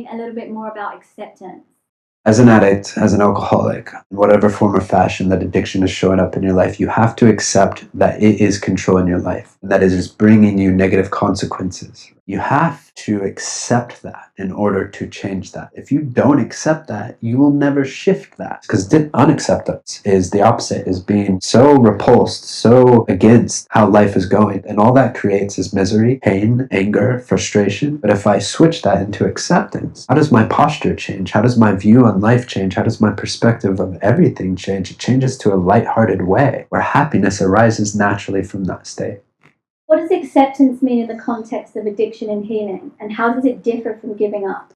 me a little bit more about acceptance? As an addict, as an alcoholic, in whatever form or fashion that addiction is showing up in your life, you have to accept that it is controlling your life, and that it is bringing you negative consequences. You have to accept that in order to change that. If you don't accept that, you will never shift that. Because unacceptance is the opposite, is being so repulsed, so against how life is going. And all that creates is misery, pain, anger, frustration. But if I switch that into acceptance, how does my posture change? How does my view on life change? How does my perspective of everything change? It changes to a lighthearted way where happiness arises naturally from that state. What does acceptance mean in the context of addiction and healing, and how does it differ from giving up?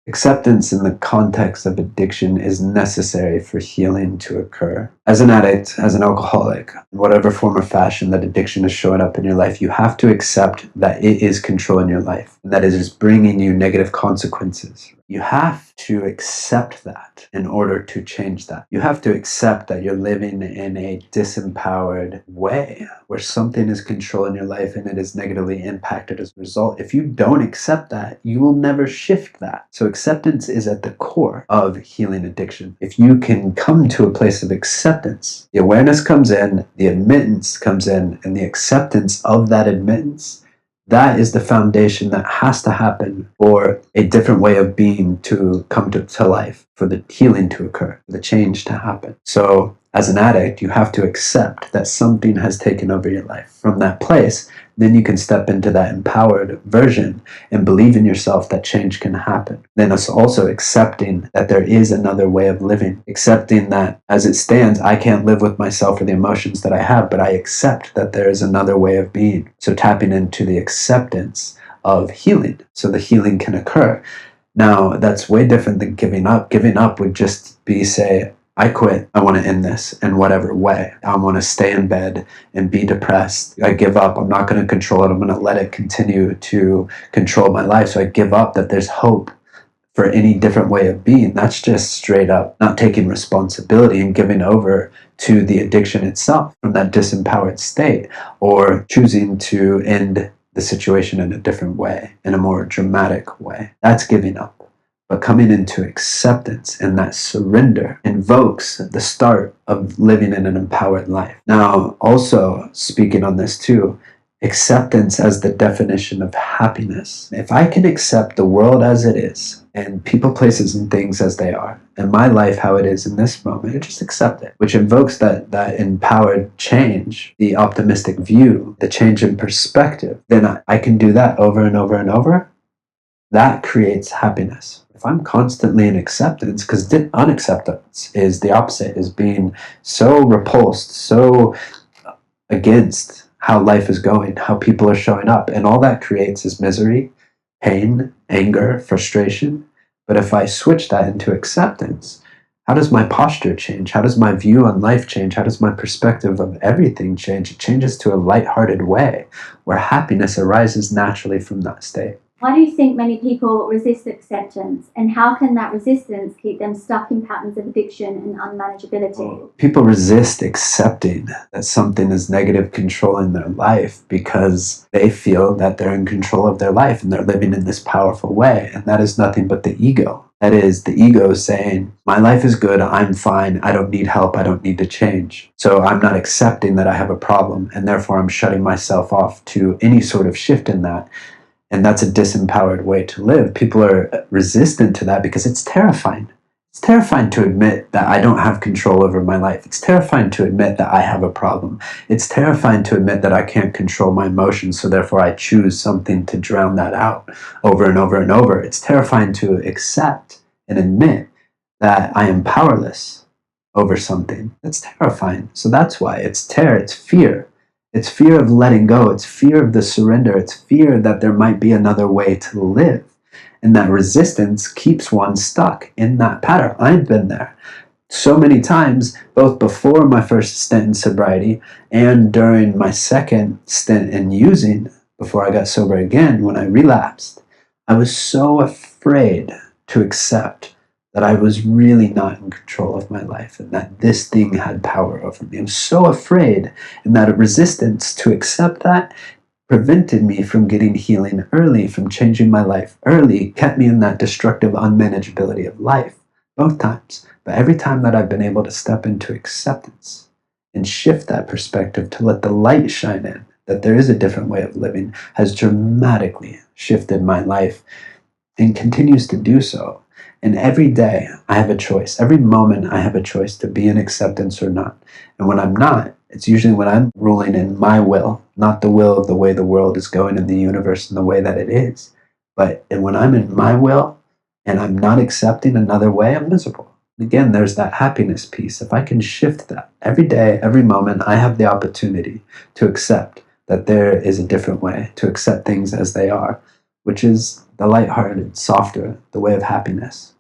Acceptance in the context of addiction is necessary for healing to occur. As an addict, as an alcoholic, in whatever form or fashion that addiction is showing up in your life, you have to accept that it is controlling your life, and that it is bringing you negative consequences. You have to accept that in order to change that. You have to accept that you're living in a disempowered way where something is controlling your life and it is negatively impacted as a result. If you don't accept that, you will never shift that. So acceptance is at the core of healing addiction. If you can come to a place of acceptance, the awareness comes in, the admittance comes in, and the acceptance of that admittance, that is the foundation that has to happen for a different way of being to come to life, for the healing to occur, for the change to happen. So as an addict, you have to accept that something has taken over your life. From that place, then you can step into that empowered version and believe in yourself that change can happen. Then it's also accepting that there is another way of living, accepting that as it stands, I can't live with myself or the emotions that I have, but I accept that there is another way of being. So tapping into the acceptance of healing so the healing can occur. Now, that's way different than giving up. Giving up would just be, say, I quit. I want to end this in whatever way. I want to stay in bed and be depressed. I give up. I'm not going to control it. I'm going to let it continue to control my life. So I give up that there's hope for any different way of being. That's just straight up not taking responsibility and giving over to the addiction itself from that disempowered state, or choosing to end the situation in a different way, in a more dramatic way. That's giving up. But coming into acceptance and that surrender invokes the start of living in an empowered life. Now, also speaking on this too, acceptance as the definition of happiness. If I can accept the world as it is, and people, places, and things as they are, and my life how it is in this moment, I just accept it, which invokes that empowered change, the optimistic view, the change in perspective, then I can do that over and over and over. That creates happiness. If I'm constantly in acceptance, because unacceptance is the opposite, is being so repulsed, so against how life is going, how people are showing up, and all that creates is misery, pain, anger, frustration. But if I switch that into acceptance, how does my posture change? How does my view on life change? How does my perspective of everything change? It changes to a lighthearted way where happiness arises naturally from that state. Why do you think many people resist acceptance, and how can that resistance keep them stuck in patterns of addiction and unmanageability? People resist accepting that something is negative controlling their life because they feel that they're in control of their life and they're living in this powerful way. And that is nothing but the ego. That is the ego saying, my life is good, I'm fine, I don't need help, I don't need to change. So I'm not accepting that I have a problem, and therefore I'm shutting myself off to any sort of shift in that. And that's a disempowered way to live. People are resistant to that because it's terrifying. It's terrifying to admit that I don't have control over my life. It's terrifying to admit that I have a problem. It's terrifying to admit that I can't control my emotions, so therefore I choose something to drown that out over and over and over. It's terrifying to accept and admit that I am powerless over something. That's terrifying. So that's why it's terror, it's fear. It's fear of letting go. It's fear of the surrender. It's fear that there might be another way to live. And that resistance keeps one stuck in that pattern. I've been there so many times, both before my first stint in sobriety and during my second stint in using, before I got sober again, when I relapsed. I was so afraid to accept that I was really not in control of my life and that this thing had power over me. I'm so afraid, and that resistance to accept that prevented me from getting healing early, from changing my life early, kept me in that destructive unmanageability of life, both times. But every time that I've been able to step into acceptance and shift that perspective to let the light shine in, that there is a different way of living, has dramatically shifted my life and continues to do so. And every day I have a choice. Every moment I have a choice to be in acceptance or not. And when I'm not, it's usually when I'm ruling in my will, not the will of the way the world is going in the universe and the way that it is. But when I'm in my will and I'm not accepting another way, I'm miserable. Again, there's that happiness piece. If I can shift that every day, every moment, I have the opportunity to accept that there is a different way, to accept things as they are, which is the lighthearted, softer, the way of happiness.